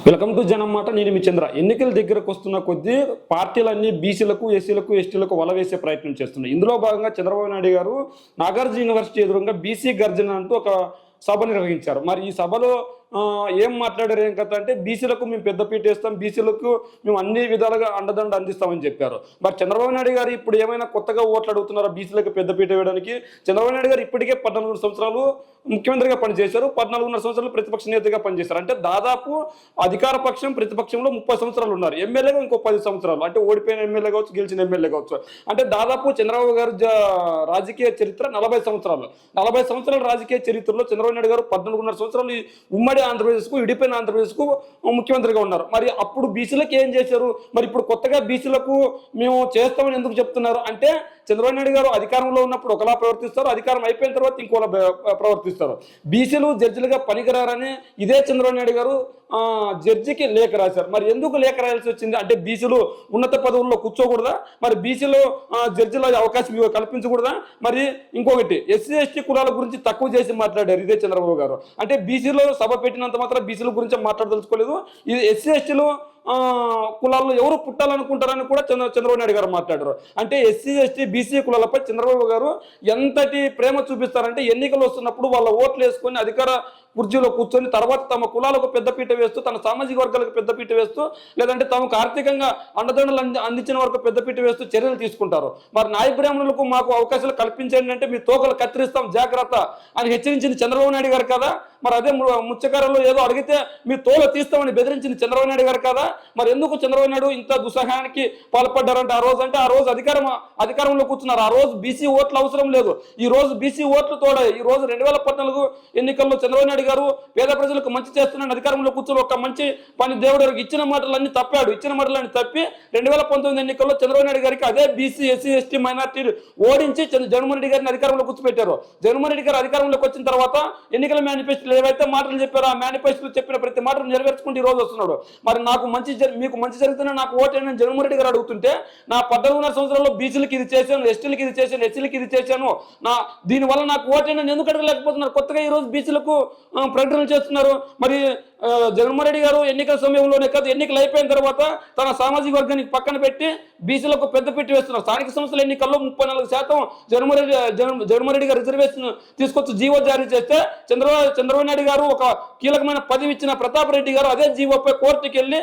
Welcome to జనం మాట. నేను మీ చంద్ర. ఎన్నికల దగ్గరకు వస్తున్న కొద్దీ పార్టీలన్నీ బీసీలకు, ఎస్సీలకు, ఎస్టీలకు వల వేసే ప్రయత్నం చేస్తున్నాయి. ఇందులో భాగంగా చంద్రబాబు నాయుడు గారు నాగార్జున యూనివర్సిటీ ఎదురుగా బీసీ గర్జన అంటూ ఒక సభ నిర్వహించారు. మరి ఈ సభలో ఏం మాట్లాడారు, ఏం కథ అంటే బీసీలకు మేము పెద్దపీట వేస్తాం, బీసీలకు మేము అన్ని విధాలుగా అండదండ అందిస్తామని చెప్పారు. మరి చంద్రబాబు నాయుడు గారు ఇప్పుడు ఏమైనా కొత్తగా ఓట్లు అడుగుతున్నారా బీసీలకు పెద్దపీట వేయడానికి? చంద్రబాబు నాయుడు గారు ఇప్పటికే 14 సంవత్సరాలు ముఖ్యమంత్రిగా పనిచేశారు, 14.5 సంవత్సరాలు ప్రతిపక్ష నేతగా పనిచేశారు. అంటే దాదాపు అధికార పక్షం ప్రతిపక్షంలో 30 సంవత్సరాలు ఉన్నారు. ఎమ్మెల్యేగా ఇంకో 10 సంవత్సరాలు, అంటే ఓడిపోయిన ఎమ్మెల్యే కావచ్చు, గెలిచిన ఎమ్మెల్యే కావచ్చు. అంటే దాదాపు చంద్రబాబు గారు రాజకీయ చరిత్ర 40 సంవత్సరాలు. 40 సంవత్సరాల రాజకీయ చరిత్రలో చంద్రబాబు నాయుడు గారు 14.5 సంవత్సరాలు ఉమ్మడి ఆంధ్రప్రదేశ్కు, విడిపోయిన ఆంధ్రప్రదేశ్కు ముఖ్యమంత్రిగా ఉన్నారు. మరి అప్పుడు బీసీలకు ఏం చేశారు? మరి ఇప్పుడు కొత్తగా బీసీలకు మేము చేస్తామని ఎందుకు చెప్తున్నారు అంటే, చంద్రబాబు నాయుడు గారు అధికారంలో ఉన్నప్పుడు ఒకలా ప్రవర్తిస్తారు, అధికారం అయిపోయిన తర్వాత ఇంకోలా ప్రవర్తిస్తారు. బీసీలు జడ్జిలుగా పనికిరారని ఇదే చంద్రబాబు నాయుడు గారు జడ్జికి లేఖ రాశారు. మరి ఎందుకు లేఖ రాయాల్సి వచ్చింది అంటే, బీసీలు ఉన్నత పదవుల్లో కూర్చోకూడదా? మరి బీసీలు జడ్జిల అవకాశం కల్పించకూడదా? మరి ఇంకొకటి, ఎస్సీ ఎస్టీ కులాల గురించి తక్కువ చేసి మాట్లాడారు ఇదే చంద్రబాబు గారు. అంటే బీసీలో సభ పెట్టినంత మాత్రం బీసీల గురించి మాట్లాడదలుచుకోలేదు. ఇది ఎస్సీ ఎస్టీలు కులాల్లో ఎవరు పుట్టాలనుకుంటారని కూడా చంద్రబాబు నాయుడు గారు మాట్లాడారు. అంటే ఎస్సీ ఎస్టీ బీసీ కులాలపై చంద్రబాబు గారు ఎంతటి ప్రేమ చూపిస్తారంటే, ఎన్నికలు వస్తున్నప్పుడు వాళ్ళ ఓట్లు వేసుకొని అధికార కుర్చీలో కూర్చొని తర్వాత తమ కులాలకు పెద్దపీట వేస్తూ, తన సామాజిక వర్గాలకు పెద్దపీట వేస్తూ, లేదంటే తమకు ఆర్థికంగా అండదండలు అందించిన వరకు పెద్దపీట వేస్తూ చర్యలు తీసుకుంటారు. మరి నాయ బ్రాహ్మణులకు మాకు అవకాశాలు కల్పించండి అంటే మీ తోకలు కత్తిరిస్తాం జాగ్రత్త అని హెచ్చరించింది చంద్రబాబు నాయుడు గారు కదా. మరి అదే ముచ్చకారంలో ఏదో అడిగితే మీ తోలు తీస్తామని బెదిరించింది చంద్రబాబు నాయుడు గారు కదా. మరి ఎందుకు చంద్రబాబు నాయుడు ఇంత దుస్సహాయానికి పాల్పడ్డారంటే, ఆ రోజు అధికారంలో కూర్చున్నారు. ఆ రోజు బీసీ ఓట్లు అవసరం లేదు. ఈ రోజు బీసీ ఓట్లు తోడాయి. ఈ రోజు 2014 ఎన్నికల్లో చంద్రబాబు నాయుడు గారు పేద ప్రజలకు మంచి చేస్తున్నాడు అధికారంలో కూర్చొని ఒక మంచి పని దేవుడు ఇచ్చిన మాటలన్నీ తప్పాడు. ఇచ్చిన మాటలన్నీ తప్పి 2019 ఎన్నికల్లో చంద్రబాబు నాయుడు గారికి అదే బీసీ ఎస్సీ ఎస్టీ మైనార్టీ ఓడించి జగన్మోహన్ రెడ్డి గారిని అధికారంలో కూర్చోబెట్టారు. జగన్మోహన్ రెడ్డి గారు అధికారంలోకి వచ్చిన తర్వాత ఎన్నికల మేనిఫెస్టోలో ఏవైతే మాటలు చెప్పారో ఆ మేనిఫెస్టోలో చెప్పిన ప్రతి మాటను నెరవేర్చుకుంటూ ఈ రోజు వస్తున్నాడు. మరి మీకు మంచి జరుగుతున్నా నాకు ఓటేనని జగన్మోహన్ రెడ్డి గారు అడుగుతుంటే, నా 14.5 సంవత్సరాల్లో బీసీలకు ఇది చేశాను, ఎస్టీలకు ఇది చేశాను, ఎస్సీలకు ఇది చేశాను, దీనివల్ల నాకు ఓటేనని ఎందుకు అడగలేకపోతున్నారు? కొత్తగా ఈ రోజు బీసీలకు ప్రకటనలు చేస్తున్నారు. మరి జగన్మోహన్ రెడ్డి గారు ఎన్నికల సమయంలోనే కాదు, ఎన్నికలు అయిపోయిన తర్వాత తన సామాజిక వర్గానికి పక్కన పెట్టి బీసీలకు పెద్దపీట వేస్తున్నారు. స్థానిక సంస్థల ఎన్నికల్లో 34% జగన్మోహన్ రెడ్డి గారు రిజర్వేషన్ తీసుకొచ్చి జీవో జారీ చేస్తే, చంద్రబాబు నాయుడు గారు ఒక కీలకమైన పదవి ఇచ్చిన ప్రతాప్ రెడ్డి గారు అదే జీవోపై కోర్టుకి వెళ్ళి,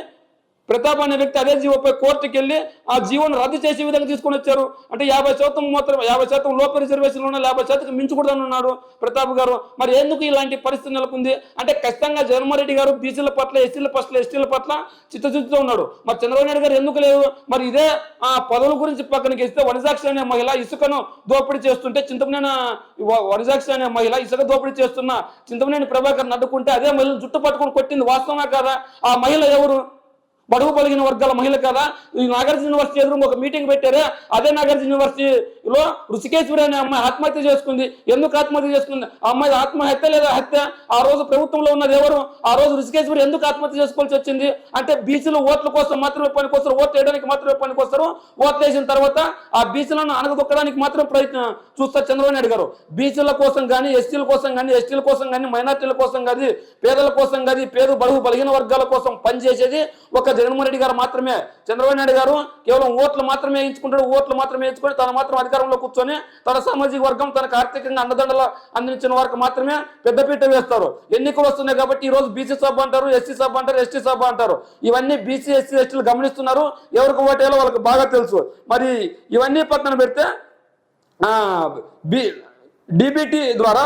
ప్రతాప్ అనే వ్యక్తి అదే జీవోపై కోర్టుకి వెళ్ళి ఆ జీవోను రద్దు చేసే విధంగా తీసుకొని వచ్చారు. అంటే 50% లోపు రిజర్వేషన్లు ఉన్న 50% మించకూడదని ఉన్నాడు ప్రతాప్ గారు. మరి ఎందుకు ఇలాంటి పరిస్థితి నెలకొంది అంటే, ఖచ్చితంగా జగన్మోహన్ రెడ్డి గారు బీసీల పట్ల, ఎస్సీల పట్ల, ఎస్టీల పట్ల చిత్తశుద్ధితో ఉన్నాడు. మరి చంద్రబాబు నాయుడు గారు ఎందుకు లేదు? మరి ఇదే పదవుల గురించి పక్కనకి ఇస్తే, వనజాక్షి అనే మహిళ ఇసుకను దోపిడీ చేస్తుంటే, వనజాక్షి అనే మహిళ ఇసుక దోపిడీ చేస్తున్న చింతమనేని ప్రభాకర్ అడ్డుకుంటే అదే మహిళను జుట్టు పట్టుకొని కొట్టింది వాస్తవమే కదా? ఆ మహిళ ఎవరు? బడుగు బలిగిన వర్గాల మహిళ కదా. ఈ నాగార్జున యూనివర్సిటీ ఎదురు ఒక మీటింగ్ పెట్టారే, అదే నాగార్జున యూనివర్సిటీలో ఋషికేశ్వరి అనే అమ్మాయి ఆత్మహత్య చేసుకుంది. ఎందుకు ఆత్మహత్య చేసుకుంది? ఆ అమ్మాయి ఆత్మహత్య లేదా హత్య? ఆ రోజు ప్రభుత్వంలో ఉన్నది ఎవరు? ఆ రోజు ఋషికేశ్వరి ఎందుకు ఆత్మహత్య చేసుకోవాల్సి వచ్చింది అంటే, బీసీలు ఓట్ల కోసం మాత్రమే పనికొస్తారు, ఓట్లు వేయడానికి మాత్రమే పనికొస్తారు. ఓట్లు వేసిన తర్వాత ఆ బీసీలను అణగదొక్కడానికి మాత్రం చూస్తారు చంద్రబాబు నాయుడు గారు. బీసీల కోసం కానీ, ఎస్సీల కోసం కానీ, ఎస్టీల కోసం కానీ, మైనార్టీల కోసం కానీ, పేదల కోసం కానీ, బడుగు బలహీన వర్గాల కోసం పనిచేసేది ఒక జగన్మోహన్ రెడ్డి గారు మాత్రమే. చంద్రబాబు నాయుడు గారు కేవలం ఓట్లు మాత్రమే వేయించుకుంటాడు. ఓట్లు మాత్రమే వేయించుకొని తను మాత్రం అధికారంలో కూర్చొని తన సామాజిక వర్గం, తనకు ఆర్థికంగా అండదండలు అందించిన వారికి మాత్రమే పెద్దపీట వేస్తారు. ఎన్నికలు వస్తున్నాయి కాబట్టి ఈ రోజు బీసీ సభ అంటారు, ఎస్సీ సభ అంటారు, ఎస్టీ సభ అంటారు. ఇవన్నీ బీసీ ఎస్సీ ఎస్టీలు గమనిస్తున్నారు. ఎవరికి ఓటేయాలో వాళ్ళకి బాగా తెలుసు. మరి ఇవన్నీ పక్కన పెడితే డీబీటీ ద్వారా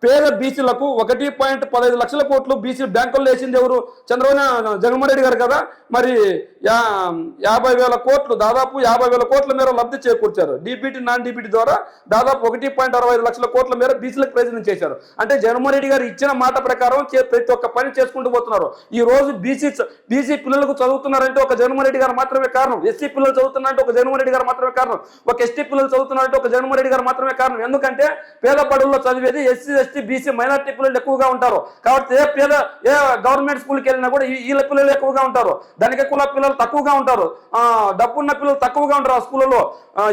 పేద బీసీలకు 1.15 లక్షల కోట్లు బీసీ బ్యాంకుల్లో వేసింది ఎవరు? జగన్మోహన్ రెడ్డి గారు కదా. మరి 50,000 కోట్లు, దాదాపు 50,000 కోట్ల మేర లబ్ధి చేకూర్చారు. డీబీటీ నాన్ డీబీటీ ద్వారా దాదాపు 1.65 లక్షల కోట్ల మేర బీసీలకు ప్రయోజనం చేశారు. అంటే జగన్మోహన్ రెడ్డి గారు ఇచ్చిన మాట ప్రకారం ప్రతి ఒక్క పని చేసుకుంటూ పోతున్నారు. ఈ రోజు బీసీ పిల్లలకు చదువుతున్నారంటే ఒక జగన్మోహన్ రెడ్డి గారు మాత్రమే కారణం. ఎస్సీ పిల్లలు చదువుతున్నారంటే ఒక జగన్మోహన్ రెడ్డి గారు మాత్రమే కారణం. ఒక ఎస్టీ పిల్లలు చదువుతున్నారంటే ఒక జగన్మోహన్ రెడ్డి గారు మాత్రమే కారణం. ఎందుకంటే పేద బడుల్లో చదివేది ఎస్సీ ఎస్టీ బీసీ మైనారిటీ పిల్లలు ఎక్కువగా ఉంటారు. కాబట్టి ఏ గవర్నమెంట్ స్కూల్కి వెళ్ళినా కూడా వీళ్ళ పిల్లలు ఎక్కువగా ఉంటారు. ధనిక కుల పిల్లలు తక్కువగా ఉంటారు, డబ్బున్న పిల్లలు తక్కువగా ఉంటారు ఆ స్కూళ్ళలో.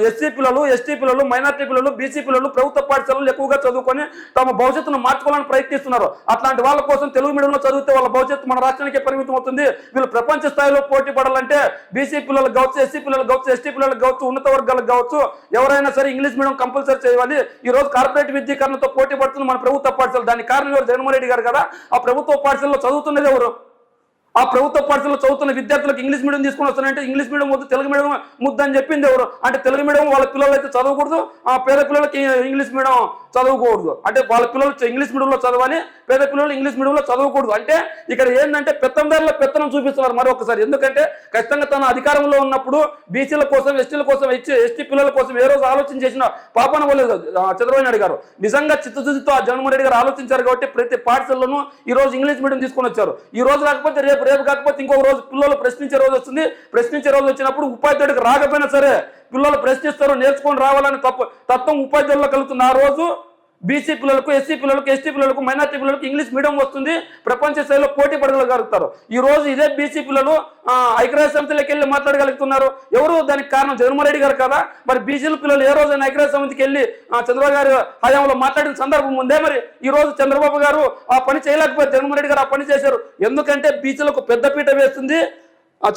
ఎస్సీ పిల్లలు, ఎస్టీ పిల్లలు, మైనారిటీ పిల్లలు, బీసీ పిల్లలు ప్రభుత్వ పాఠశాలలు ఎక్కువగా చదువుకొని తమ భవిష్యత్తును మార్చుకోవాలని ప్రయత్నిస్తున్నారు. అట్లాంటి వాళ్ళ కోసం తెలుగు మీడియంలో చదివితే వాళ్ళ భవిష్యత్తు మన రాష్ట్రానికే పరిమితం అవుతుంది. వీళ్ళు ప్రపంచ స్థాయిలో పోటీ పడాలంటే బీసీ పిల్లలకు కావచ్చు, ఎస్సీ పిల్లలకు కావచ్చు, ఎస్టీ పిల్లలకు కావచ్చు, ఉన్నత వర్గాలకు కావచ్చు, ఎవరైనా సరే ఇంగ్లీష్ మీడియం కంపల్సరీ చేయాలి. ఈ రోజు కార్పొరేట్ విద్యీకరణతో పోటీ పడుతుంది మన ప్రభుత్వ పాఠశాల. దానికి కారణం ఎవరు? జగన్మోహన్ రెడ్డి గారు కదా. ఆ ప్రభుత్వ పాఠశాలలో చదువుతున్నది ఎవరు? ఆ ప్రభుత్వ పాఠశాలలో చదువుతున్న విద్యార్థులకు ఇంగ్లీష్ మీడియం తీసుకుని వస్తానంటే ఇంగ్లీష్ మీడియం వద్దు, తెలుగు మీడియం ముద్దు అని చెప్పింది ఎవరు? అంటే తెలుగు మీడియం వాళ్ళ పిల్లలు అయితే చదవకూడదు, ఆ పేద పిల్లలకి ఇంగ్లీష్ మీడియం చదవకూడదు. అంటే వాళ్ళ పిల్లలు ఇంగ్లీష్ మీడియంలో చదవాలి, పేద పిల్లలు ఇంగ్లీష్ మీడియంలో చదవకూడదు. అంటే ఇక్కడ ఏంటంటే పెత్తందారుల పెత్తనం చూపిస్తున్నారు మరొకసారి. ఎందుకంటే ఖచ్చితంగా తన అధికారంలో ఉన్నప్పుడు బీసీల కోసం, ఎస్టీల కోసం, ఎస్టీ పిల్లల కోసం ఏ రోజు ఆలోచన చేసిన పాపన పోలేదు చంద్రబాబు నాయుడు గారు. నిజంగా చిత్తశుద్ధితో ఆ జగన్మోహన్ రెడ్డి గారు ఆలోచించారు కాబట్టి ప్రతి పాఠశాలలోనూ ఈ రోజు ఇంగ్లీష్ మీడియం తీసుకొని వచ్చారు. ఈ రోజు రాకపోతే రేపు కాకపోతే ఇంకొక రోజు పిల్లలు ప్రశ్నించే రోజు వస్తుంది. ప్రశ్నించే రోజు వచ్చినప్పుడు ఉపాధ్యాయుడికి రాకపోయినా సరే పిల్లలు ప్రశ్నిస్తారు, నేర్చుకొని రావాలని తత్వం ఉపాధ్యాయుల్లో కలుగుతుంది. ఆ రోజు బీసీ పిల్లలకు, ఎస్సీ పిల్లలకు, ఎస్టీ పిల్లలకు, మైనార్టీ పిల్లలకు ఇంగ్లీష్ మీడియం వస్తుంది, ప్రపంచ స్థాయిలో పోటీ పడగలుగుతారు. ఈ రోజు ఇదే బీసీ పిల్లలు ఐక్యరాజ్య సమితిలోకి వెళ్ళి మాట్లాడగలుగుతున్నారు. ఎవరు? దానికి కారణం జగన్మోహన్ రెడ్డి గారు కదా. మరి బీసీల పిల్లలు ఏ రోజైనా ఐక్యరాజ్య సమితికి వెళ్ళి చంద్రబాబు గారు హయాంలో మాట్లాడిన సందర్భం ఉందే? మరి ఈ రోజు చంద్రబాబు గారు ఆ పని చేయలేకపోతే జగన్మోహన్ రెడ్డి గారు ఆ పని చేశారు. ఎందుకంటే బీసీలకు పెద్దపీట వేస్తుంది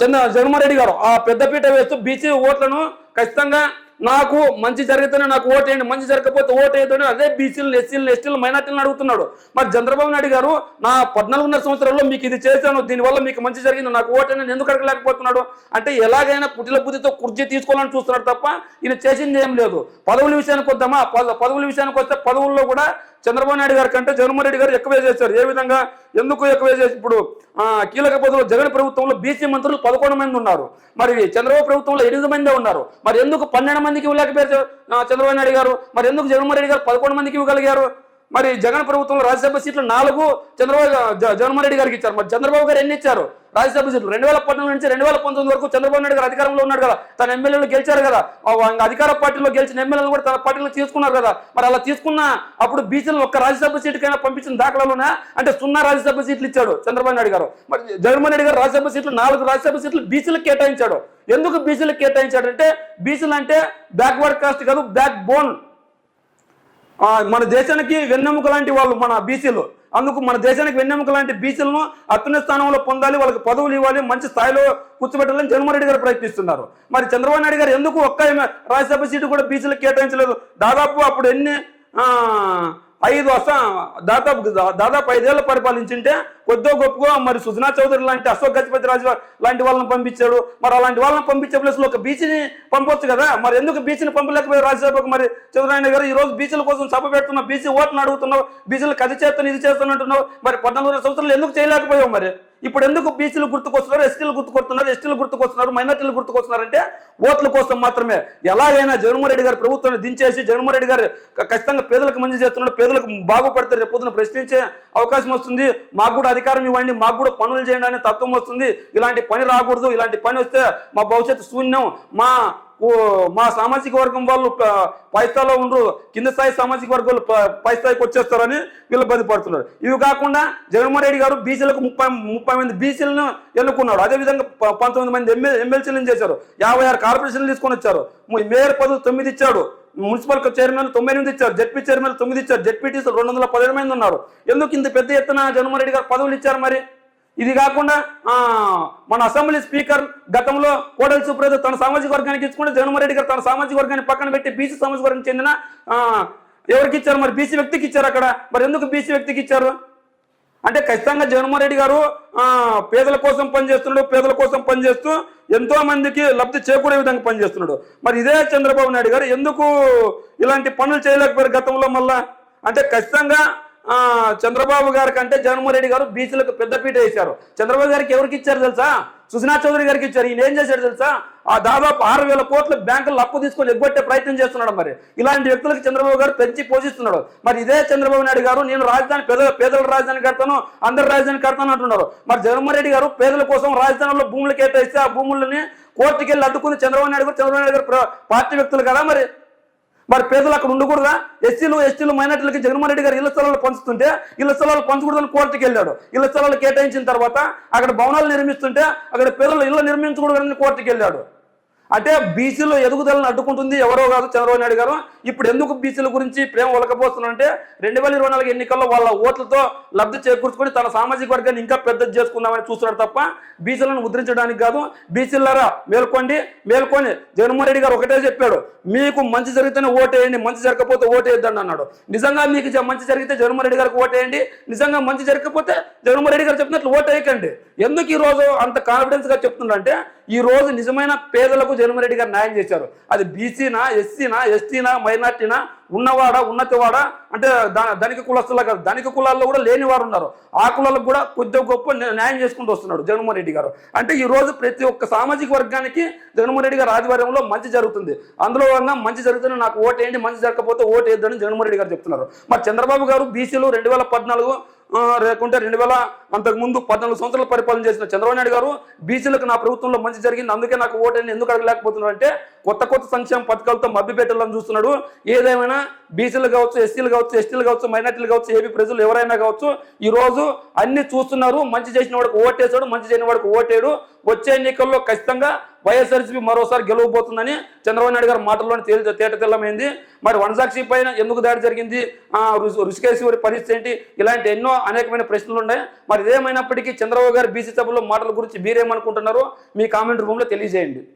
జగన్మోహన్ రెడ్డి గారు. ఆ పెద్దపీట వేస్తూ బీసీ ఓట్లను ఖచ్చితంగా నాకు మంచి జరిగితేనే నాకు ఓటు వేయండి, మంచి జరగకపోతే ఓటు వేయద్దు అదే బీసీలను, ఎస్సీలను, ఎస్టీలను, మైనార్టీలను అడుగుతున్నాడు. మరి చంద్రబాబు నాయుడు గారు నా 14.5 సంవత్సరాల్లో మీకు ఇది చేశాను, దీనివల్ల మీకు మంచి జరిగింది, నాకు ఓటు అని ఎందుకు అడగలేకపోతున్నాడు? అంటే ఎలాగైనా పుట్టిల బుద్ధితో కుర్చీ తీసుకోవాలని చూస్తున్నాడు తప్ప ఈయన చేసింది ఏం లేదు. పదవుల విషయానికి వద్దామా? పదవుల విషయానికి వస్తే పదవుల్లో కూడా చంద్రబాబు నాయుడు గారి కంటే జగన్మోహన్ రెడ్డి గారు ఎక్కువే చేశారు. ఏ విధంగా, ఎందుకు ఎక్కువే చేసి? ఇప్పుడు కీలక పదవులు జగన్ ప్రభుత్వంలో బీసీ మంత్రులు 11 మంది ఉన్నారు, మరి చంద్రబాబు ప్రభుత్వంలో 8 మందే ఉన్నారు. మరి ఎందుకు 12 మందికి ఇవ్వలేకపోయారు చంద్రబాబు నాయుడు గారు? మరి ఎందుకు జగన్మోహన్ రెడ్డి గారు 11 మందికి ఇవ్వగలిగారు? మరి జగన్ ప్రభుత్వంలో రాజ్యసభ సీట్లు 4 జగన్మోహన్ రెడ్డి గారికి ఇచ్చారు. మరి చంద్రబాబు గారు ఎన్ని ఇచ్చారు రాజ్యసభ సీట్లు? 2014 నుంచి 2019 వరకు చంద్రబాబు నాయుడు గారు అధికారంలో ఉన్నాడు కదా, తన ఎమ్మెల్యేలు గెలిచారు కదా, అధికార పార్టీలో గెలిచిన ఎమ్మెల్యేలు కూడా తన పార్టీలో తీసుకున్నారు కదా. మరి అలా తీసుకున్న అప్పుడు బీసీలను ఒక్క రాజ్యసభ సీటుకైనా పంపించిన దాఖలాలున్నా? అంటే 0 రాజ్యసభ సీట్లు ఇచ్చాడు చంద్రబాబు నాయుడు గారు. మరి జగన్మోహన్ రెడ్డి గారు రాజ్యసభ సీట్లు 4 రాజ్యసభ సీట్లు బీసీలకు కేటాయించాడు. ఎందుకు బీసీలకు కేటాయించాడంటే బీసీలు అంటే బ్యాక్వర్డ్ కాస్ట్ కాదు, బ్యాక్ బోన్. మన దేశానికి వెన్నెముక లాంటి వాళ్ళు మన బీసీలు. అందుకు మన దేశానికి వెన్నెముక లాంటి బీసీలను అత్యున్నత స్థానంలో పొందాలి, వాళ్ళకి పదవులు ఇవ్వాలి, మంచి స్థాయిలో కూర్చోబెట్టాలని జగన్మోహన్ రెడ్డి గారు ప్రయత్నిస్తున్నారు. మరి చంద్రబాబు నాయుడు గారు ఎందుకు ఒక్క రాజ్యసభ సీటు కూడా బీసీలకు కేటాయించలేదు? దాదాపు అప్పుడు ఎన్ని 5 ఏళ్ళు పరిపాలించింటే కొద్దో గొప్పగా మరి సుజనా చౌదరి లాంటి, అశోక్ గజపతి రాజు లాంటి వాళ్ళని పంపించాడు. మరి అలాంటి వాళ్ళని పంపించే ప్లేస్లో ఒక బీసీని పంపొచ్చు కదా. మరి ఎందుకు బీసీని పంపలేకపోయారు రాజ్యసభకు? మరి చంద్రబాబు గారు ఈ రోజు బీసీల కోసం సభ పెడుతున్నావు, బీసీ ఓట్లను అడుగుతున్నావు, బీసీలకు అది చేస్తాను ఇది చేస్తానంటున్నావు. మరి 14 సంవత్సరాలు ఎందుకు చేయలేకపోయావు? మరి ఇప్పుడు ఎందుకు బీసీలు గుర్తుకొస్తున్నారు, ఎస్టీలు గుర్తుకొస్తున్నారు, ఎస్టీలు గుర్తుకొస్తున్నారు, మైనార్టీలు గుర్తుకొస్తున్నారు? అంటే ఓట్ల కోసం మాత్రమే. ఎలాగైనా జగన్మోహన్ రెడ్డి గారి ప్రభుత్వాన్ని దించేసి జగన్మోహన్ రెడ్డి గారు ఖచ్చితంగా పేదలకు మంచి చేస్తున్నాడు, పేదలకు బాగుపడితే రేపొద్దున ప్రశ్నించే అవకాశం వస్తుంది, మాకు కూడా అధికారం ఇవ్వండి, మాకు కూడా పనులు చేయండి అనే తత్వం వస్తుంది. ఇలాంటి పని రాకూడదు, ఇలాంటి పని వస్తే మా భవిష్యత్తు శూన్యం, మా సామాజిక వర్గం వాళ్ళు పై స్థాయిలో ఉండరు, కింద స్థాయి సామాజిక వర్గాలు పై స్థాయికి వచ్చేస్తారని వీళ్ళు బాధపడుతున్నారు. ఇవి కాకుండా జగన్మోహన్ రెడ్డి గారు బీసీలకు 30 మంది బీసీలను ఎన్నుకున్నాడు. అదేవిధంగా 19 మంది ఎమ్మెల్సీలను చేశారు, 56 కార్పొరేషన్లు తీసుకొని వచ్చారు, మేయర్ పదవులు 9 ఇచ్చాడు, మున్సిపల్ చైర్మన్ 98 ఇచ్చారు, జెడ్పీ చైర్మన్ 9 ఇచ్చారు, జెడ్పీటీసీలు 217 మంది ఉన్నారు. ఎందుకు ఇంత పెద్ద ఎత్తున జగన్మోహన్ రెడ్డి గారు పదవులు ఇచ్చారు? మరి ఇది కాకుండా మన అసెంబ్లీ స్పీకర్ గతంలో కోడెల సుప్రజ తన సామాజిక వర్గానికి ఇచ్చుకుంటే జగన్మోహన్ రెడ్డి గారు తన సామాజిక వర్గాన్ని పక్కన పెట్టి బీసీ సామాజిక వర్గానికి చెందిన ఎవరికి ఇచ్చారు? మరి బీసీ వ్యక్తికి ఇచ్చారు అక్కడ. మరి ఎందుకు బీసీ వ్యక్తికి ఇచ్చారు? అంటే ఖచ్చితంగా జగన్మోహన్ రెడ్డి గారు పేదల కోసం పనిచేస్తున్నాడు, పేదల కోసం పనిచేస్తూ ఎంతో మందికి లబ్ధి చేకూరే విధంగా పనిచేస్తున్నాడు. మరి ఇదే చంద్రబాబు నాయుడు గారు ఎందుకు ఇలాంటి పనులు చేయలేకపోయారు గతంలో? మళ్ళా అంటే ఖచ్చితంగా చంద్రబాబు గారి కంటే జగన్మోహన్ రెడ్డి గారు బీసీలకు పెద్దపీట వేశారు. చంద్రబాబు గారికి ఎవరికి ఇచ్చారు తెలుసా? సుజనా చౌదరి గారికి ఇచ్చారు. ఈయన ఏం చేశాడు తెలుసా? దాదాపు 6,000 కోట్ల బ్యాంకులు అప్పు తీసుకొని ఎగ్గొట్టే ప్రయత్నం చేస్తున్నాడు. మరి ఇలాంటి వ్యక్తులకు చంద్రబాబు గారు పెంచి పోషిస్తున్నాడు. మరి ఇదే చంద్రబాబు నాయుడు గారు నేను రాజధాని పేదల రాజధాని కడతాను, అందరి రాజధాని కడతాను అంటున్నారు. మరి జగన్మోహన్ రెడ్డి గారు పేదల కోసం రాజధానిలో భూములు కేటాయిస్తే ఆ భూములని కోర్టుకి వెళ్ళి అడ్డుకుని చంద్రబాబు నాయుడు గారు పార్టీ వ్యక్తులు కదా. మరి పేదలు అక్కడ ఉండకూడదా? ఎస్టీలు మైనార్టీలకి జగన్మోహన్ రెడ్డి గారు ఇళ్ల స్థలాలు పంచుతుంటే ఇళ్ల స్థలాలు పంచకూడదని కోర్టుకి వెళ్ళాడు. ఇళ్ల స్థలాలు కేటాయించిన తర్వాత అక్కడ భవనాలు నిర్మిస్తుంటే అక్కడ పేదలు ఇళ్లు నిర్మించకూడదని కోర్టుకి వెళ్ళాడు. అంటే బీసీలో ఎదుగుదలను అడ్డుకుంటుంది ఎవరో కాదు, చంద్రబాబు నాయుడు గారు. ఇప్పుడు ఎందుకు బీసీల గురించి ప్రేమ ఒలకపోతున్నారంటే 2024 ఎన్నికల్లో వాళ్ళ ఓట్లతో లబ్ధి చేకూర్చుకొని తన సామాజిక వర్గాన్ని ఇంకా పెద్దది చేసుకుందామని చూస్తున్నాడు తప్ప బీసీలను ముద్రించడానికి కాదు. బీసీలారా మేల్కోండి. జగన్మోహన్ రెడ్డి గారు ఒకటే చెప్పాడు, మీకు మంచి జరిగితేనే ఓటేయండి, మంచి జరగకపోతే ఓటేయద్దండి అన్నాడు. నిజంగా మీకు మంచి జరిగితే జగన్మోహన్ రెడ్డి గారికి ఓటేయండి, నిజంగా మంచి జరగకపోతే జగన్మోహన్ రెడ్డి గారు చెప్పినట్లు ఓటేయకండి. ఎందుకు ఈ రోజు అంత కాన్ఫిడెన్స్ గా చెప్తున్నారంటే ఈ రోజు నిజమైన పేదలకు జగన్మోహన్ రెడ్డి గారు న్యాయం చేశారు. అది బీసీనా, ఎస్సీనా, ఎస్టీనా, మైనార్టీనా, ఉన్నవాడా, ఉన్నతివాడా అంటే ధనిక కులస్తులా కాదు, ధనిక కులాల్లో కూడా లేని వారు ఉన్నారు. ఆ కులాలకు కూడా కొద్దిగా గొప్ప న్యాయం చేసుకుంటూ వస్తున్నాడు జగన్మోహన్ రెడ్డి గారు. అంటే ఈ రోజు ప్రతి ఒక్క సామాజిక వర్గానికి జగన్మోహన్ రెడ్డి గారు ఆధ్వర్యంలో మంచి జరుగుతుంది. అందులో మంచి జరుగుతుంది, నాకు ఓటేయండి, మంచి జరగకపోతే ఓటేద్దని జగన్మోహన్ రెడ్డి గారు చెప్తున్నారు. మరి చంద్రబాబు గారు బీసీలు 2014 లేకుంటే 2000 అంతకుముందు 14 సంవత్సరాలు పరిపాలన చేసిన చంద్రబాబు నాయుడు గారు బీసీలకు నా ప్రభుత్వంలో మంచి జరిగింది, అందుకే నాకు ఓటేని ఎందుకు అడగలేకపోతున్నారు అంటే కొత్త సంక్షేమ పథకాలతో మభ్య పెట్టాలని చూస్తున్నాడు. ఏదేమైనా బీసీలు కావచ్చు, ఎస్సీలు కావచ్చు, ఎస్టీలు కావచ్చు, మైనార్టీలు కావచ్చు, ఏపీ ప్రజలు ఎవరైనా కావచ్చు ఈ రోజు అన్ని చూస్తున్నారు. మంచి చేసిన వాడికి ఓటేశాడు, మంచి చేయని వాడికి ఓటేడు. వచ్చే ఎన్నికల్లో ఖచ్చితంగా వైఎస్ఆర్సీపీ మరోసారి గెలవబోతుందని చంద్రబాబు నాయుడు గారి మాటల్లోనే తేట తెల్లమైంది. మరి వనసాక్షి పైన ఎందుకు దాడి జరిగింది, రుషికేశ్వరి పరిస్థితి ఏంటి, ఇలాంటి ఎన్నో అనేకమైన ప్రశ్నలు ఉన్నాయి. మరి ఇదేమైనప్పటికీ చంద్రబాబు గారు బీసీ సభలో మాటల గురించి మీరేమనుకుంటున్నారో మీ కామెంట్ రూమ్లో తెలియజేయండి.